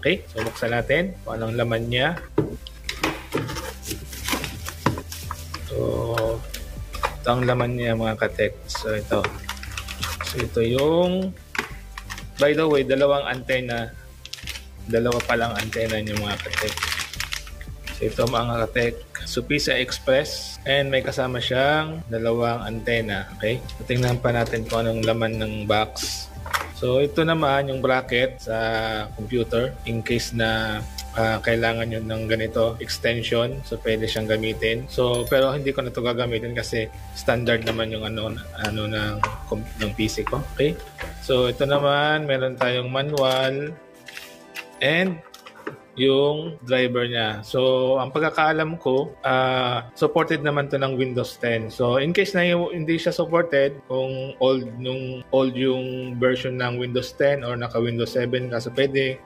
Okay? So, buksan natin kung anong laman niya. So, ito ang laman niya mga katek. So, ito. So, ito yung, by the way, dalawang antena. Dalawa palang antena niyo mga katek. So, ito mga katek. Supisa Express. And may kasama siyang dalawang antena. Okay? So, tingnan pa natin kung anong laman ng box. So, ito naman yung bracket sa computer in case na kailangan nyo ng ganito extension, so pwede siyang gamitin. So pero hindi ko na ito gagamitin kasi standard naman yung ano ng PC ko. Okay, so ito naman meron tayong manual and yung driver niya. So ang pagkakaalam ko, supported naman to ng Windows 10. So in case na hindi siya supported, kung old yung version ng Windows 10 or naka Windows 7 kasi pwede